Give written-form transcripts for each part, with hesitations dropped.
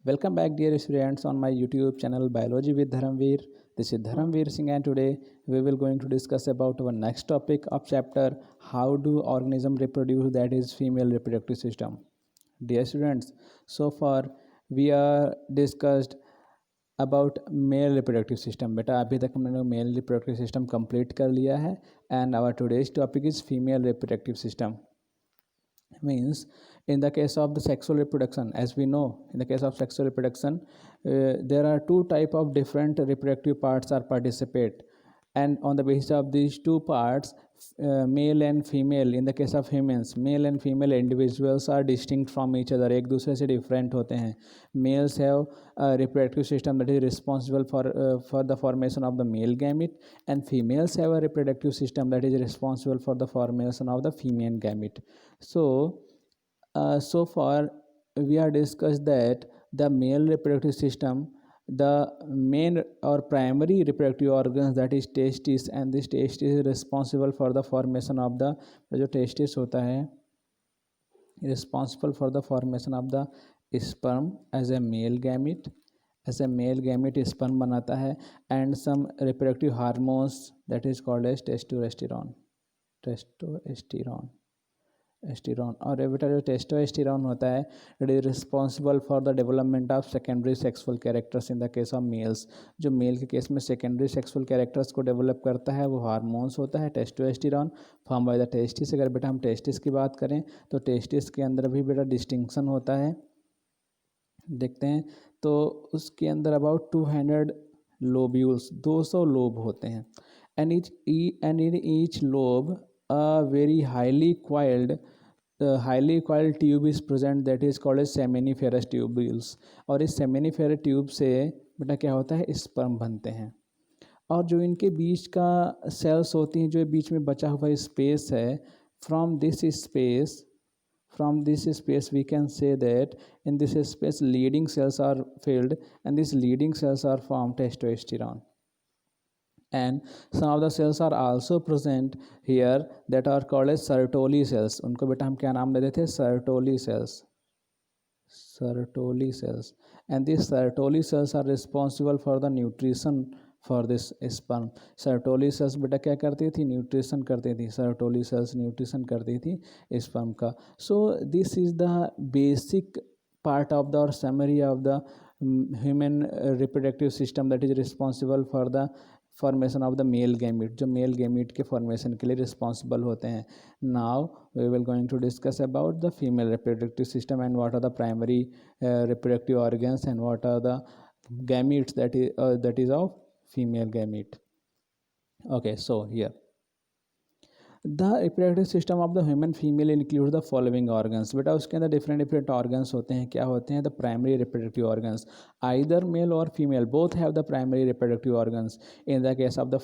Welcome back, dear students, on my YouTube channel Biology with Dharamveer. This is Dharamveer Singh, and today we will going to discuss about our next topic of chapter: How do organisms reproduce? That is female reproductive system. Dear students, so far we are discussed about male reproductive system. बेटा अभी तक हमने male reproductive system complete कर लिया है and our today's topic is female reproductive system. Means in the case of the sexual reproduction, as we know, in the case of sexual reproduction, there are two type of different reproductive parts are participate, and on the basis of these two parts, male and female, in the case of humans, male and female individuals are distinct from each other. एक दूसरे से different होते हैं. Males have a reproductive system that is responsible for the formation of the male gamete, and females have a reproductive system that is responsible for the formation of the female gamete. So far we are discussed that the male reproductive system, the main or primary reproductive organs, that is testis, and this testis is responsible for the formation of the जो testis होता है responsible for the formation of the sperm as a male gamete. As a male gamete sperm बनाता है and some reproductive hormones that is called as testosterone. एस्टेरॉन. और बेटा जो testosterone होता है it is responsible for the development of secondary sexual characters in the case of males. जो mail के case में सेकेंडरी सेक्सुअल कैरेक्टर्स को डेवलप करता है वो हार्मोन्स होता है testosterone form by the testis. अगर बेटा हम टेस्टिस की बात करें तो टेस्टिस के अंदर भी बेटा डिस्टिंक्शन होता है. देखते हैं तो उसके अंदर अबाउट 200 लोब्यूल्स 200 लोब होते हैं and in each lobe a very highly coiled tube is present that is called as seminiferous tubules. और इस seminiferous tube से बेटा क्या होता है स्पर्म बनते हैं. और जो इनके बीच का सेल्स होती हैं जो बीच में बचा हुआ स्पेस है from this space we can say that in this space leading cells are filled and these leading cells are formed testosterone. And some of the cells are also present here that are called as Sertoli cells. उनको बेटा हम क्या नाम देते थे Sertoli cells. And these Sertoli cells are responsible for the nutrition for this sperm. Sertoli cells बेटा क्या करती थी न्यूट्रिशन करती थी. Sertoli cells न्यूट्रिशन करती थी sperm का. So this is the basic part of the or summary of the human reproductive system that is responsible for the formation of the male gamete. जो मेल गैमीट के formation के लिए responsible होते हैं. Now we will going to discuss about the female reproductive system and what are the primary reproductive organs and what are the gametes that is of female gamete. Okay, so here the reproductive system of the human female includes the following organs. बेटा उसके अंदर different organs होते हैं. क्या होते हैं? The primary reproductive organs. Either male or female both have the primary reproductive organs. In the case of the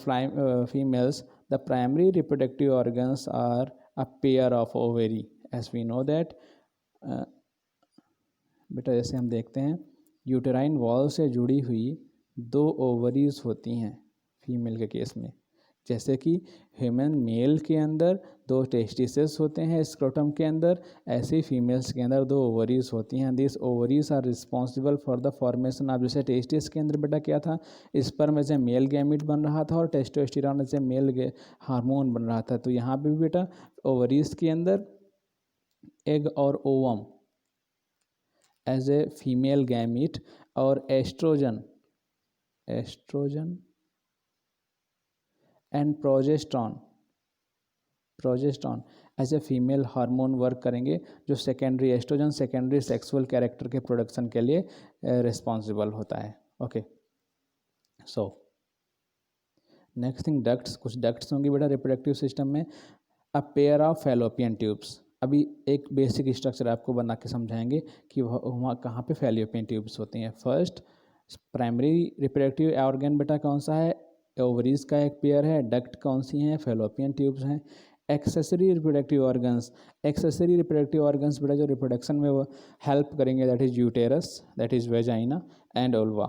females, the primary reproductive organs are a pair of ovary. As we know that बेटा जैसे हम देखते हैं uterine wall से जुड़ी हुई 2 ovaries होती हैं फीमेल के केस में. जैसे कि ह्यूमन मेल के अंदर 2 टेस्टिसेस होते हैं स्क्रोटम के अंदर, ऐसे ही फीमेल्स के अंदर 2 ओवरीज होती हैं. This ovaries are responsible for the formation of. जैसे टेस्टिस के अंदर बेटा क्या था sperm as a male gamete बन रहा था और testosterone as a male hormone बन रहा था. तो यहाँ पे भी बेटा ओवरीज के अंदर एग और ovum as a female gamete और estrogen and progesterone as a female hormone work करेंगे जो secondary estrogen secondary sexual character के प्रोडक्शन के लिए रिस्पॉन्सिबल होता है. Okay, so next thing ducts. कुछ डक्ट्स होंगी बेटा रिप्रोडक्टिव सिस्टम में. A pair of fallopian tubes. अभी एक बेसिक स्ट्रक्चर आपको बना के समझाएंगे कि वहाँ कहाँ पे फैलोपियन ट्यूब्स होती हैं. फर्स्ट प्राइमरी रिप्रोडक्टिव ऑर्गन बेटा कौन सा है ओवरीज का एक पेयर है. डक्ट कौन सी हैं फैलोपियन ट्यूब्स हैं. एक्सेसरी रिप्रोडक्टिव ऑर्गन्स बेटा जो रिप्रोडक्शन में वो हेल्प करेंगे that is uterus that is vagina and vulva.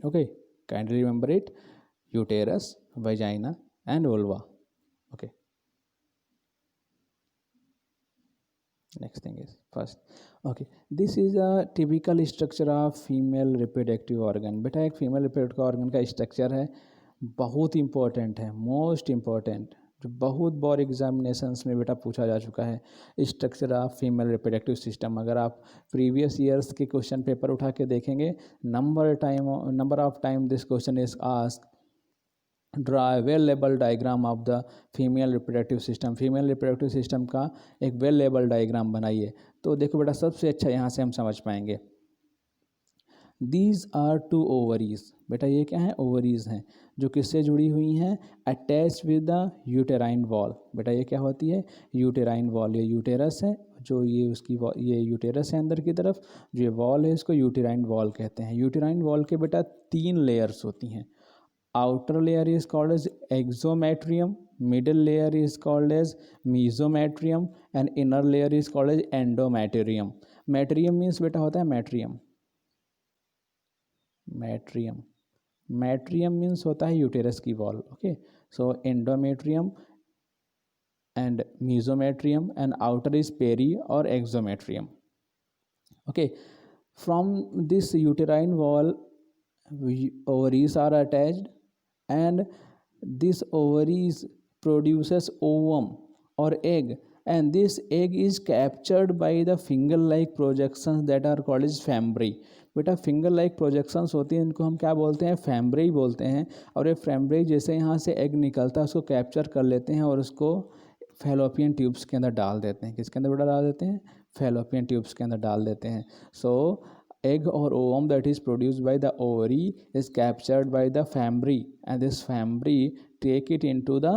Okay, kindly remember it uterus vagina and vulva. Okay, next thing is first okay, this is a typical structure of female reproductive organ. बेटा एक female reproductive organ का structure है, बहुत important है, most important, जो बहुत बार examinations में बेटा पूछा जा चुका है। Structure of female reproductive system, अगर आप प्रीवियस ईयर्स के क्वेश्चन पेपर उठा के देखेंगे, number of time this question is asked, draw a well label diagram of the female reproductive system. Female reproductive system का एक वेल लेबल डायग्राम बनाइए। तो देखो बेटा सबसे अच्छा यहाँ से हम समझ पाएंगे। दीज आर टू ओवरीज, बेटा ये क्या है, ओवरीज हैं, जो किससे जुड़ी हुई हैं, attach with the uterine wall. बेटा ये क्या होती है, यूटेराइन वॉल, ये यूटेरस है, जो ये उसकी ये यूटेरस है अंदर की तरफ, जो ये वॉल है इसको यूटेराइन वॉल कहते हैं। यूटेराइन वॉल के बेटा 3 लेयर्स होती हैं। outer layer is called as exometrium, middle layer is called as mesometrium and inner layer is called as endometrium. Metrium means बेटा होता है metrium, metrium, metrium means होता है यूटेरस की wall. Okay, so endometrium and mesometrium and outer is peri or exometrium. Okay, from this uterine wall ovaries are attached and this ovaries produces ovum or egg, and this egg is captured by the finger like projections that are called as fambry. बेटा finger like projections होती हैं, इनको हम क्या बोलते हैं, फैम्ब्री बोलते हैं। और ये फैम्ब्री जैसे यहाँ से एग निकलता है उसको कैप्चर कर लेते हैं और उसको फैलोपियन ट्यूब्स के अंदर डाल देते हैं। किसके अंदर बेटा डाल देते हैं, फैलोपियन ट्यूब्स के अंदर डाल देते हैं। सो egg or ovum that is produced by the ovary is captured by the fambry and this fambry take it into the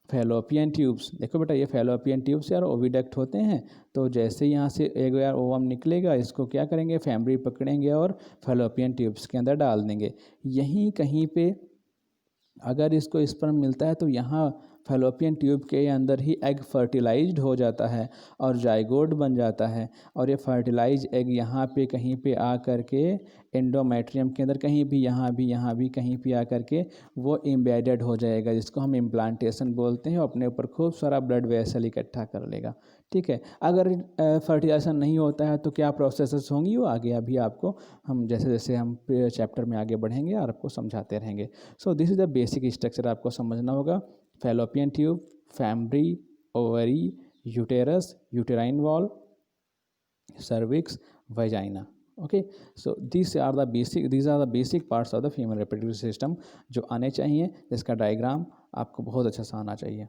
fallopian tubes. देखो बेटा ये फैलोपियन ट्यूब्स यार ओविडक्ट होते हैं, तो जैसे यहाँ से एग यार ओवम निकलेगा, इसको क्या करेंगे, फैम्ब्री पकड़ेंगे और फैलोपियन ट्यूब्स के अंदर डाल देंगे। यहीं कहीं पे अगर इसको स्पर्म मिलता है तो यहाँ फैलोपियन ट्यूब के अंदर ही एग फर्टिलाइज्ड हो जाता है और जाइगोट बन जाता है, और ये फर्टिलाइज एग यहाँ पे कहीं पे आ कर के एंडोमेट्रियम के अंदर कहीं भी यहाँ भी कहीं पे आ कर के वो एम्बेडेड हो जाएगा, जिसको हम इम्प्लांटेशन बोलते हैं। अपने ऊपर खूब सारा ब्लड वेसल इकट्ठा कर लेगा। ठीक है, अगर फर्टिलाइजेशन नहीं होता है तो क्या प्रोसेसेस होंगी, वो आगे अभी आपको हम जैसे जैसे हम चैप्टर में आगे बढ़ेंगे और आपको समझाते रहेंगे। So this is the basic structure, आपको समझना होगा। Fallopian tube, fimbriae, ovary, uterus, uterine wall, cervix, vagina. Okay, so these are the basic parts of the female reproductive system जो आने चाहिए, जिसका डायग्राम आपको बहुत अच्छा सा आना चाहिए।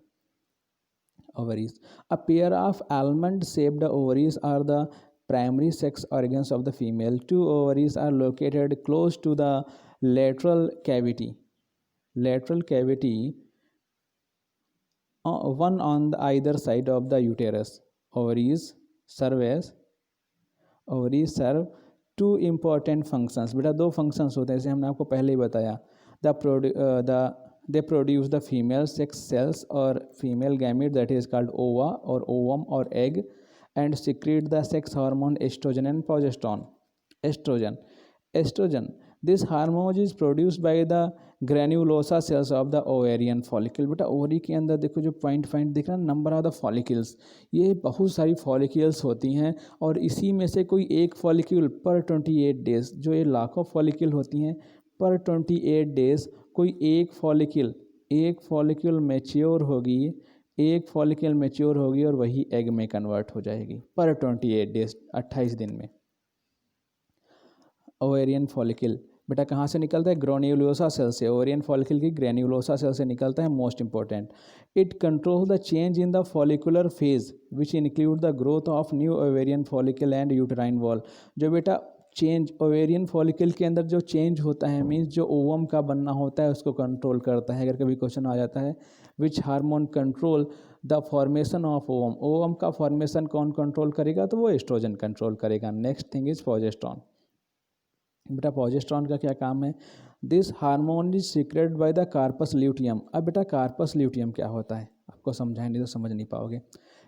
Ovaries, a pair of almond shaped ovaries are the primary sex organs of the female. 2 ovaries are located close to the lateral cavity, one on the either side of the uterus. Ovaries serve 2 important functions। बेटा 2 functions होते हैं, जैसे हमने आपको पहले ही बताया। They produce the female sex cells or female gamete that is called ova or ovum or egg, and secrete the sex hormone estrogen and progesterone. Estrogen, this hormone is produced by the granulosa cells of the ovarian follicle। बेटा ovary के अंदर देखो जो point दिख रहा है, number of the follicles, ये बहुत सारी फॉलिकल्स होती हैं, और इसी में से कोई एक फॉलिक्यूल पर 28 डेज, जो ये लाखों फॉलिकल होती हैं, पर 28 डेज कोई एक फॉलिक्यूल मैच्योर होगी और वही एग में कन्वर्ट हो जाएगी पर 28 डेज, 28 दिन में। ओवेरियन फॉलिकल बेटा कहाँ से निकलता है, ग्रेन्युलोसा सेल से। ओवेरियन फॉलिकल की ग्रेन्युलोसा सेल से निकलता है, most important. It control the change in the follicular phase which include the growth of new ovarian follicle and uterine wall. जो बेटा चेंज ओवेरियन फॉलिकल के अंदर जो चेंज होता है, मीन्स जो ओवम का बनना होता है उसको कंट्रोल करता है। अगर कभी क्वेश्चन आ जाता है which hormone control the formation of ovum, ovum का फॉर्मेशन कौन कंट्रोल करेगा, तो वो एस्ट्रोजन कंट्रोल करेगा। Next thing is progesterone. बेटा प्रोजेस्टेरॉन का क्या काम है, this hormone is secreted by the corpus luteum. अब बेटा कार्पस ल्यूटियम क्या होता है, आपको समझाएंगे तो समझ नहीं पाओगे।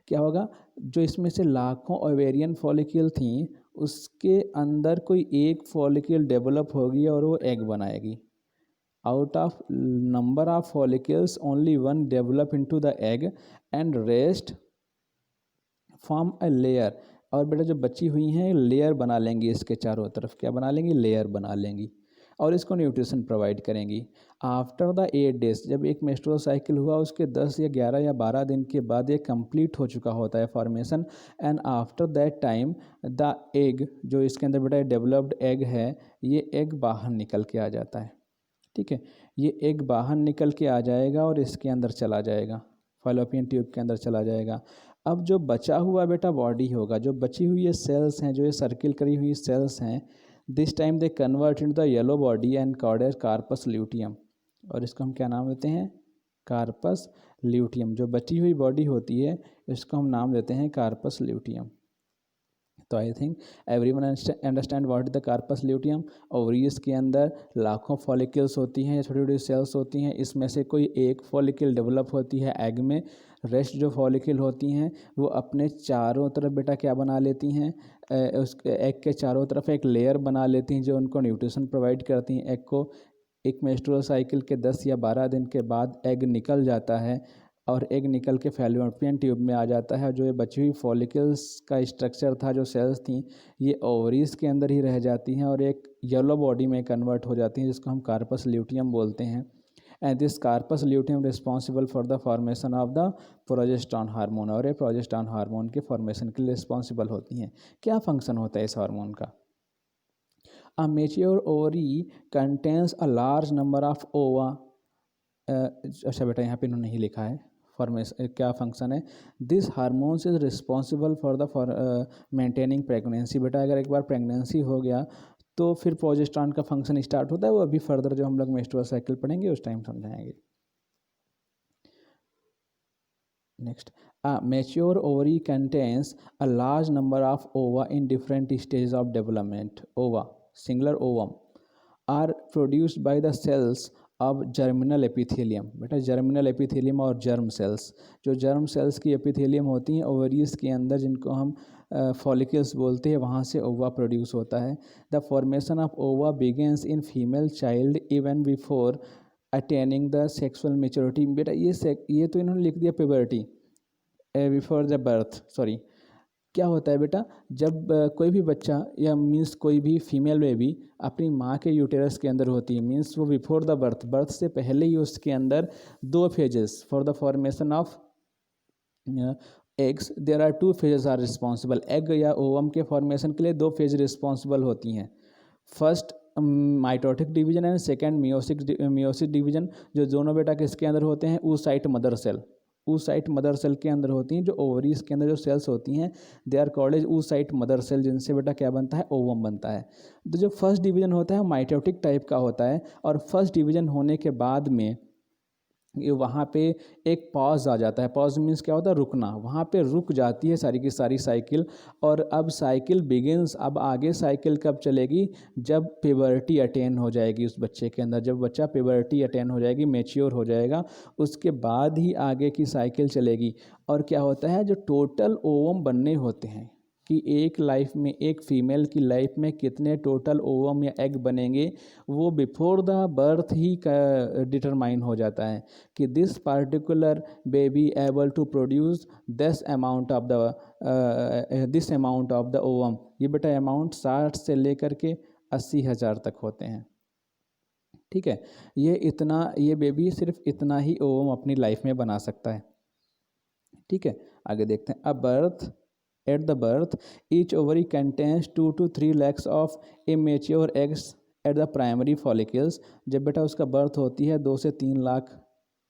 क्या होगा, जो इसमें से लाखों ओवेरियन फॉलिकल थी, उसके अंदर कोई एक फॉलिकल डेवलप होगी और वो एग बनाएगी। Out of number of follicles only one develop into the egg and rest form a layer और बेटा जो बची हुई हैं लेयर बना लेंगी इसके चारों तरफ, क्या बना लेंगी, लेयर बना लेंगी और इसको न्यूट्रिशन प्रोवाइड करेंगी। आफ्टर द 8 डेज, जब एक मेंस्ट्रुअल साइकिल हुआ उसके 10 या 11 या 12 दिन के बाद ये कंप्लीट हो चुका होता है formation, and after that time the egg, जो इसके अंदर बेटा डेवलप्ड एग है, ये एग बाहर निकल के आ जाता है। ठीक है, ये एग बाहर निकल के आ जाएगा और इसके अंदर चला जाएगा, फैलोपियन ट्यूब के अंदर चला जाएगा। अब जो बचा हुआ बेटा बॉडी होगा, जो बची हुई ये सेल्स हैं, जो ये सर्किल करी हुई सेल्स हैं, this time they convert in the yellow body and called as corpus luteum, और इसको हम क्या नाम देते हैं, कार्पस ल्यूटियम। जो बची हुई बॉडी होती है इसको हम नाम देते हैं कार्पस ल्यूटियम। तो I think everyone understand what is the corpus luteum. Ovaries के अंदर लाखों फॉलिकल्स होती हैं, छोटी छोटी सेल्स होती हैं, इसमें से कोई एक फॉलिकल डेवलप होती है एग में, रेस्ट जो फॉलिकल होती हैं वो अपने चारों तरफ बेटा क्या बना लेती हैं, उस एग के चारों तरफ एक लेयर बना लेती हैं जो उनको न्यूट्रिशन प्रोवाइड करती हैं एग को। एक मेंस्ट्रुअल साइकिल के 10 या 12 दिन के बाद एग निकल जाता है और एग निकल के फैलोपियन ट्यूब में आ जाता है। जो ये बची हुई फॉलिकल्स का स्ट्रक्चर था, जो सेल्स थी, ये ओवरीज के अंदर ही रह जाती हैं और एक येलो बॉडी में कन्वर्ट हो जाती हैं जिसको हम कार्पस ल्यूटियम बोलते हैं। And this corpus luteum responsible for the formation of the progesterone hormone, और ये प्रोजेस्टेरॉन हार्मोन के फॉर्मेशन के लिए रिस्पॉन्सिबल होती हैं। क्या फंक्शन होता है इस हार्मोन का? A mature ovary contains a large number of ova। अच्छा बेटा यहाँ पे इन्होंने नहीं लिखा है फॉर्मेशन क्या फंक्शन है। This hormones is responsible for the maintaining pregnancy. बेटा अगर एक बार प्रेगनेंसी हो गया तो फिर प्रोजेस्टेरॉन का फंक्शन स्टार्ट होता है, वो अभी फर्दर जो हम लोग मेंस्ट्रुअल साइकिल पढ़ेंगे उस टाइम समझाएंगे। Next, a mature ovary contains a large number of ova in different stages of development। ova, singular ovum, are produced by the cells of germinal epithelium। बेटा जर्मिनल एपिथेलियम और germ cells, जो germ cells की epithelium होती हैं ovaries के अंदर, जिनको हम फॉलिकल्स बोलते हैं, वहाँ से ओवा प्रोड्यूस होता है। द फॉर्मेशन ऑफ ओवा begins in female child even before attaining the sexual maturity. बेटा ये तो इन्होंने लिख दिया puberty, before the birth, sorry. क्या होता है बेटा, जब कोई भी बच्चा या मीन्स कोई भी फीमेल बेबी अपनी माँ के यूटेरस के अंदर होती है, मीन्स वो बिफोर द बर्थ, बर्थ से पहले ही उसके अंदर 2 phases for the formation of eggs, there are 2 phases are responsible. Egg या ओवम के फॉर्मेशन के लिए 2 फेज रिस्पॉन्सिबल होती हैं। First mitotic division and second meiosis division, जो दोनों बेटा किसके अंदर होते हैं, oocyte mother cell, oocyte mother cell के अंदर होती हैं। जो ओवरीज के अंदर जो सेल्स होती हैं they are called as oocyte mother cell, जिनसे बेटा क्या बनता है, ओवम बनता है। तो जो फर्स्ट डिवीजन होता है माइटोटिक टाइप का होता है, और फर्स्ट डिवीजन होने के बाद में ये वहाँ पे एक पॉज आ जाता है। पॉज मीन्स क्या होता है, रुकना, वहाँ पे रुक जाती है सारी की सारी साइकिल। और अब साइकिल बिगिंस, अब आगे साइकिल कब चलेगी, जब प्यूबर्टी अटेन हो जाएगी उस बच्चे के अंदर। जब बच्चा प्यूबर्टी अटेन हो जाएगी, मैच्योर हो जाएगा, उसके बाद ही आगे की साइकिल चलेगी। और क्या होता है, जो टोटल ओवम बनने होते हैं कि एक लाइफ में, एक फीमेल की लाइफ में कितने टोटल ओवम या एग बनेंगे, वो बिफोर द बर्थ ही डिटरमाइन हो जाता है कि this particular baby able to produce this amount of the ovum. ये बेटा अमाउंट 60 से लेकर के 80,000 तक होते हैं। ठीक है, ये बेबी सिर्फ इतना ही ओवम अपनी लाइफ में बना सकता है। ठीक है, आगे देखते हैं। At the birth, each ovary contains 2 to 3 lakhs of immature eggs at the primary follicles। जब बेटा उसका बर्थ होती है 2 से 3 लाख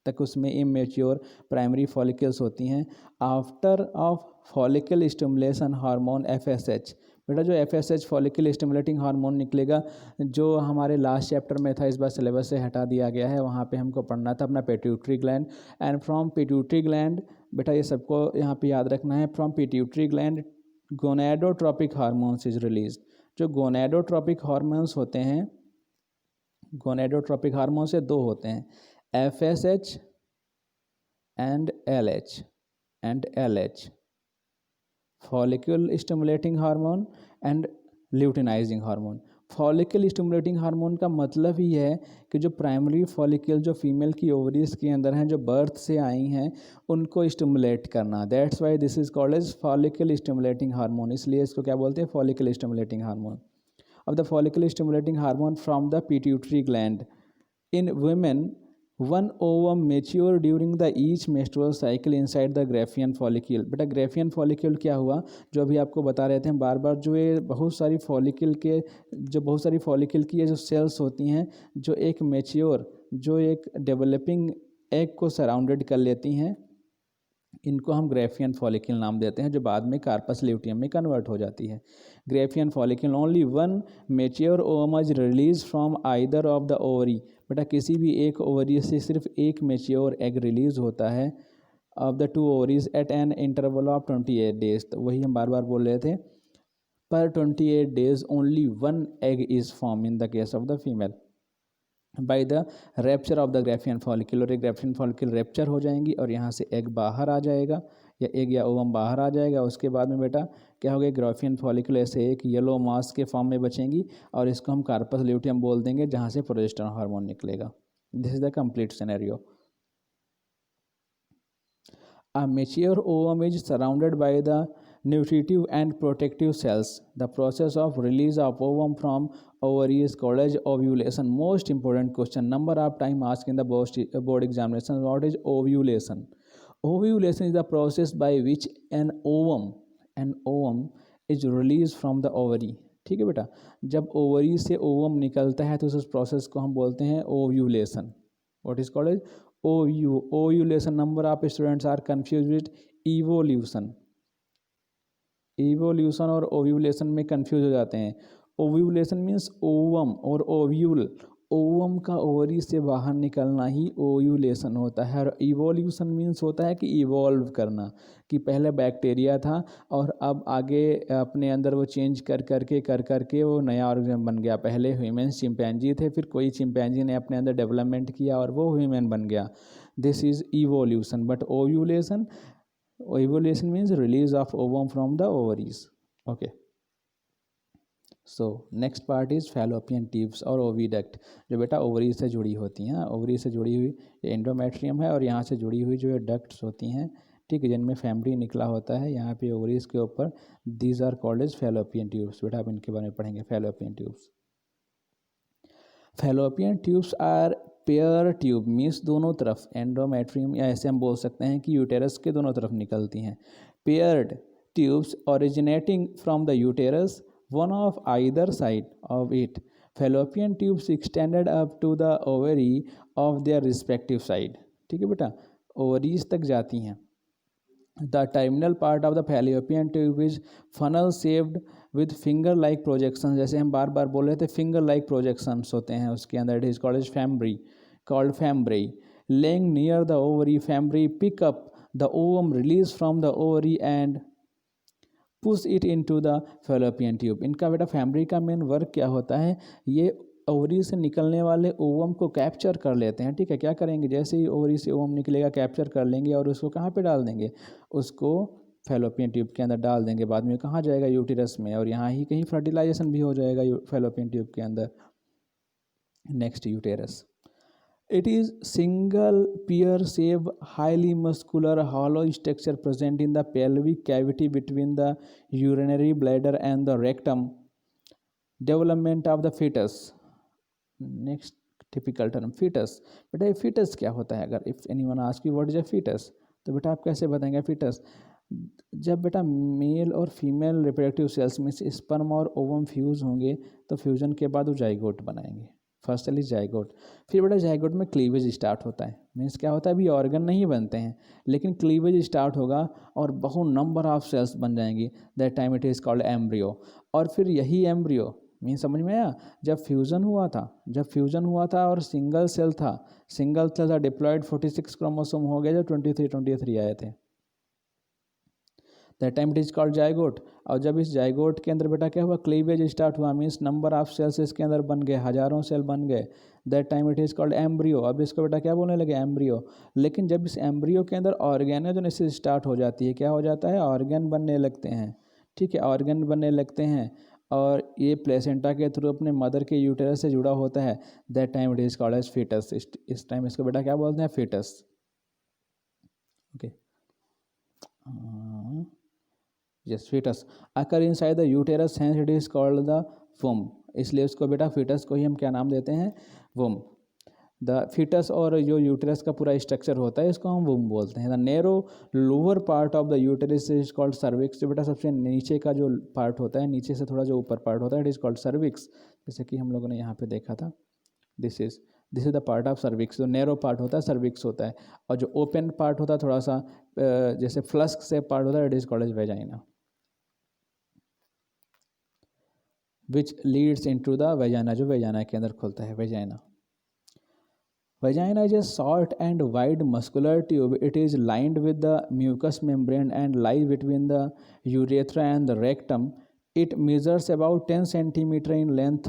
तक उसमें इमेच्योर प्राइमरी फॉलिकल्स होती हैं। After of follicle stimulation hormone FSH, बेटा जो FSH फॉलिकल स्टिमुलेटिंग हार्मोन निकलेगा, जो हमारे लास्ट चैप्टर में था, इस बार सिलेबस से हटा दिया गया है, वहाँ पे हमको पढ़ना था अपना pituitary gland. And from pituitary gland, बेटा ये सबको यहाँ पे याद रखना है, from pituitary gland gonadotropic hormones is release. जो गोनेडोट्रोपिक हार्मोन्स होते हैं, गोनेडोट्रोपिक हार्मोन से 2 होते हैं, FSH and LH, follicle stimulating hormone and luteinizing hormone. Follicle stimulating hormone का मतलब ही है कि जो प्राइमरी फॉलिकल जो फीमेल की ओवरीज के अंदर हैं, जो बर्थ से आई हैं, उनको स्टिमुलेट करना। That's why this is called as follicle stimulating hormone, इसलिए इसको क्या बोलते हैं, फॉलिकल स्टिमुलेटिंग हार्मोन। अब the follicle stimulating hormone from the pituitary gland in women, one ovum mature during the each menstrual cycle inside the graafian follicle. बेटा graafian follicle क्या हुआ, जो अभी आपको बता रहे थे हम बार बार, जो ये बहुत सारी फॉलिकल की ये जो सेल्स होती हैं, जो एक मेच्योर, जो एक डेवलपिंग एग को सराउंडेड कर लेती हैं, इनको हम ग्रेफियन फॉलिकल नाम देते हैं, जो बाद में कार्पस ल्यूटियम में कन्वर्ट हो जाती है। Graafian follicle, only one mature ovum is release from either of the ovary. बेटा किसी भी एक ओवरी से सिर्फ एक मेच्योर एग रिलीज होता है of the two ovaries at an interval of 28 days. तो वही हम बार बार बोल रहे थे, पर 28 days only one egg is form in the case of the female by the rapture of the Graafian follicle. और एक ग्रेफियन फॉलिकल रैप्चर हो जाएंगी और यहाँ से एग बाहर आ जाएगा, या एग या ओवम बाहर आ जाएगा। उसके बाद में बेटा क्या होगा, ग्रेफियन फॉलिकल ऐसे एक येलो मास के फॉर्म में बचेंगी, और इसको हम कार्पस ल्यूटियम बोल देंगे, जहाँ से प्रोजेस्टेरोन हार्मोन निकलेगा। This is the complete scenario. A mature ovum is surrounded by the nutritive and protective cells. The process of release of ovum from ovary is called as ovulation. Most important question, number of time asked in the board examination. What is ovulation? Ovulation is the process by which an ovum is released from the ovary. ठीक है बेटा, जब ovary से ovum निकलता है तो उस process को हम बोलते हैं ovulation. What is called as ovulation. Number of students are confuse with evolution. Evolution और ओव्यूलेशन में कंफ्यूज हो जाते हैं। ओव्यूलेशन मीन्स ओवम, और ओव्यूल, ओवम का ओवरी से बाहर निकलना ही ओव्यूलेशन होता है। और इवोल्यूशन मीन्स होता है कि इवॉल्व करना, कि पहले बैक्टीरिया था और अब आगे अपने अंदर वो चेंज कर करके वो नया ऑर्गेनिज्म बन गया। पहले ह्यूमन चिंपैंजी थे, फिर कोई चिंपैंजी ने अपने अंदर डेवलपमेंट किया और वो ह्यूमन बन गया। This is evolution. But ovulation means release of ovum from the ovaries. Okay, so next part is fallopian tubes और ओविडक्ट, जो बेटा ओवरी से जुड़ी होती हैं। ओवरी से जुड़ी हुई एंडोमेट्रियम है, और यहाँ से जुड़ी हुई जो डक्ट्स होती हैं, ठीक है, जिनमें फैमिली निकला होता है यहाँ पे ओवरीज के ऊपर। These are called as fallopian tubes. बेटा आप इनके बारे में पढ़ेंगे, fallopian tubes. Fallopian tubes are pair tube, means दोनों तरफ, एंडोमेट्रियम या ऐसे हम बोल सकते हैं कि यूटेरस के दोनों तरफ निकलती हैं। Paired tubes originating from the uterus, one of either side of it. Fallopian tubes extended up to the ovary of their respective side. ठीक है बेटा, ओवरीज तक जाती हैं। The terminal part of the fallopian tube is funnel shaped with finger like projections। जैसे हम बार बार बोल रहे थे, finger like projections होते हैं उसके अंदर। It is called fambry, laying near the ovary। Fambry pick up the ovum released from the ovary and push it into the fallopian tube. इनका बेटा फैम्ब्री का मेन वर्क क्या होता है, ये ओवरी से निकलने वाले ओवम को कैप्चर कर लेते हैं। ठीक है, क्या करेंगे, जैसे ही ओवरी से ओवम निकलेगा कैप्चर कर लेंगे और उसको कहाँ पे डाल देंगे, उसको फैलोपियन ट्यूब के अंदर डाल देंगे। बाद में कहाँ जाएगा, यूटेरस में, और यहाँ ही कहीं फर्टिलाइजेशन भी हो जाएगा फैलोपियन ट्यूब के अंदर। Next, uterus. It is single pear-shaped, highly muscular, hollow structure present in the pelvic cavity between the urinary bladder and the rectum. Development of the fetus. Next typical term, fetus. बेटा ये fetus क्या होता है? अगर if anyone ask you what is a fetus, तो बेटा आप कैसे बताएंगे fetus? जब बेटा मेल और फीमेल रिप्रोडक्टिव सेल्स में से स्पर्म और ओवम फ्यूज़ होंगे तो फ्यूजन के बाद वो जाइगोट बनाएंगे। फर्स्टली जाइगोट, फिर बेटा जाइगोट में क्लीवेज स्टार्ट होता है। मीन्स क्या होता है, अभी ऑर्गन नहीं बनते हैं लेकिन क्लीवेज स्टार्ट होगा और बहुत नंबर ऑफ सेल्स बन जाएंगी। That time it is called embryo. और फिर यही एम्ब्रियो, मीन्स समझ में आया, जब फ्यूज़न हुआ था और सिंगल सेल था डिप्लॉयड 46 क्रोमोसोम हो गया, जब 23 आए थे। That time it is called zygote. और जब इस जाइगोट के अंदर बेटा क्या हुआ, क्लीवेज स्टार्ट हुआ, मीन्स नंबर ऑफ सेल्स इसके अंदर बन गए, हजारों सेल बन गए। That time it is called embryo. अब इसको बेटा क्या बोलने लगे, एम्ब्रियो। लेकिन जब इस एम्ब्रियो के अंदर ऑर्गेनोजेनेसिस स्टार्ट हो जाती है, क्या हो जाता है, ऑर्गन बनने लगते हैं। ठीक है, ऑर्गन बनने लगते हैं और ये प्लेसेंटा के थ्रू अपने मदर के यूटेरस से जुड़ा होता है, that time it is called as fetus. इस टाइम इसको बेटा क्या बोलते हैं, fetus. Okay, yes, fetus occur inside the uterus, hence it is called the womb. इसलिए उसको बेटा फीटस को ही हम क्या नाम देते हैं, वुम। द फीटस और जो यूटेरस का पूरा स्ट्रक्चर होता है इसको हम वुम बोलते हैं। The narrow lower part of the uterus is called cervix. जो बेटा सबसे नीचे का जो पार्ट होता है, नीचे से थोड़ा जो ऊपर पार्ट होता है, इट इज कॉल्ड सर्विक्स। जैसे कि हम लोगों ने यहाँ पे देखा था, this is the part of cervix. जो नैरो पार्ट होता है सर्विक्स होता है, और जो ओपन पार्ट होता है थोड़ा सा जैसे फ्लस्क से पार्ट होता है, it is called as vagina, which leads into the vagina, जो वेजाइना के अंदर खुलता है, vagina. Vagina is a short and wide muscular tube. It is lined with the mucous membrane and lies between the urethra and the rectum. It measures about 10 centimeter in length.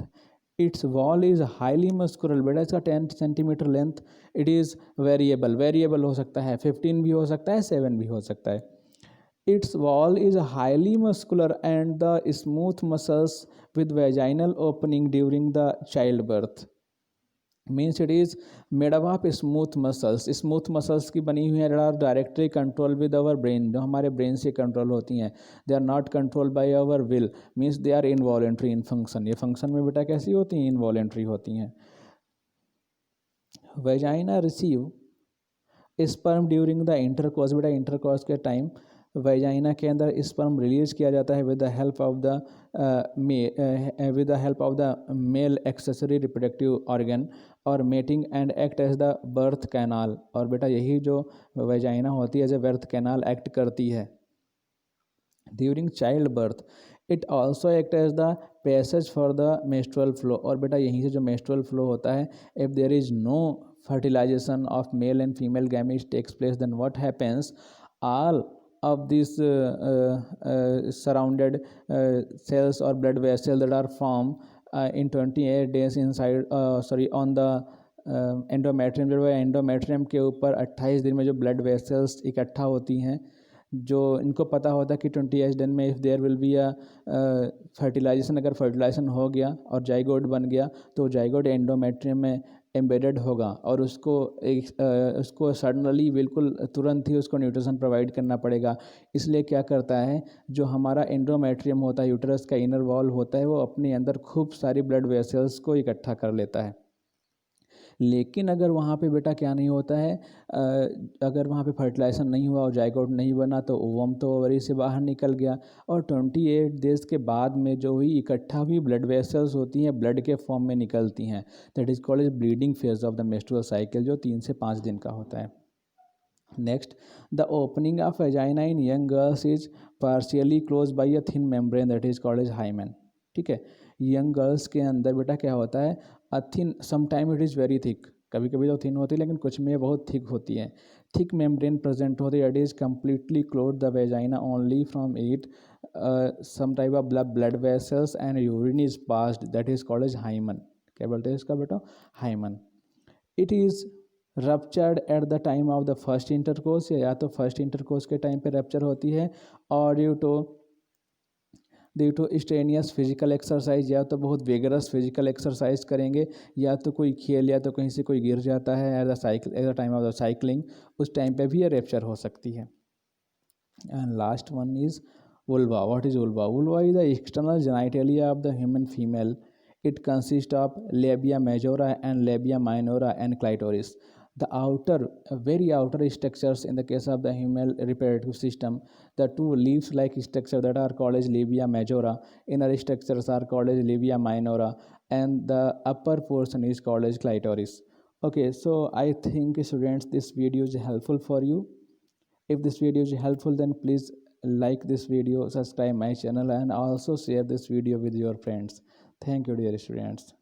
Its wall is highly muscular. बेटा इसका 10 centimetre length, it is variable हो सकता है, 15 भी हो सकता है, 7 भी हो सकता है। Its wall is highly muscular and the smooth muscles with vaginal opening during the childbirth. Means it is made up of smooth muscles. Smooth muscles की बनी हुई है, are directly control with our brain, जो हमारे brain से control होती हैं। They are not control by our will, means they are involuntary in function. ये फंक्शन में बेटा कैसी होती हैं, इनवॉलेंट्री होती हैं। Vagina receive sperm during the intercourse. बेटा इंटरकोर्स के टाइम वेजाइना के अंदर स्पर्म रिलीज किया जाता है with the help of the male accessory reproductive organ और mating and act as the birth canal. और बेटा यही जो वेजाइना होती है as a birth canal act करती है during child birth. It also act as the passage for the menstrual flow. और बेटा यहीं से जो मेस्ट्रुअल फ्लो होता है, if there is no fertilization of male and female gametes takes place, then what happens, all of these surrounded cells or blood vessels that are formed in 28 days inside on the endometrium. जो है endometrium के ऊपर 28 दिन में जो blood vessels इकट्ठा होती हैं, जो इनको पता होता है कि 28 दिन में if there will be a fertilization, अगर फर्टिलाइजेशन हो गया और जाइगोट बन गया तो जाइगोट एंडोमेट्रियम में एम्बेडेड होगा और उसको सडनली बिल्कुल तुरंत ही उसको न्यूट्रिशन प्रोवाइड करना पड़ेगा। इसलिए क्या करता है, जो हमारा एंडोमेट्रियम होता है, यूटरस का इनर वॉल होता है, वो अपने अंदर खूब सारी ब्लड वेसल्स को इकट्ठा कर लेता है। लेकिन अगर वहाँ पे बेटा क्या नहीं होता है, अगर वहाँ पे फर्टिलाइजेशन नहीं हुआ और जाइगोट नहीं बना तो ओवम तो ओवरी से बाहर निकल गया, और 28 डेज के बाद में जो हुई इकट्ठा हुई ब्लड वेसल्स होती हैं ब्लड के फॉर्म में निकलती हैं। That is called bleeding phase of the menstrual cycle, जो 3 से 5 दिन का होता है। Next, the opening of vagina in young girls is partially close by a thin membrane, that is called as hymen. ठीक है, यंग गर्ल्स के अंदर बेटा क्या होता है, thin, sometime it is very thick, कभी कभी तो थिन होती है लेकिन कुछ में बहुत थिक होती है। थिक मेम्ब्रेन प्रेजेंट होती है, it is completely close the vagina only from it some type of blood vessels and urine is passed, that is called as hymen. क्या बोलते हैं इसका बेटा, hymen. It is ruptured at the time of the first intercourse, या तो first intercourse के time पे rupture होती है, और due to strenuous physical exercise, या तो बहुत वेगरस फिजिकल एक्सरसाइज करेंगे, या तो कोई खेल, या तो कहीं से कोई गिर जाता है eight the time of the cycling, उस टाइम पे भी ये रैप्चर हो सकती है। And last one is vulva. What is vulva? Vulva is the external genitalia of the human female. It consists of labia majora and labia minora and clitoris. The very outer structures in the case of the female reproductive system, the two leaf-like structures that are called as labia majora, inner structures are called as labia minora, and the upper portion is called as clitoris. Okay, so I think students this video is helpful for you. If this video is helpful, then please like this video, subscribe my channel, and also share this video with your friends. Thank you, dear students.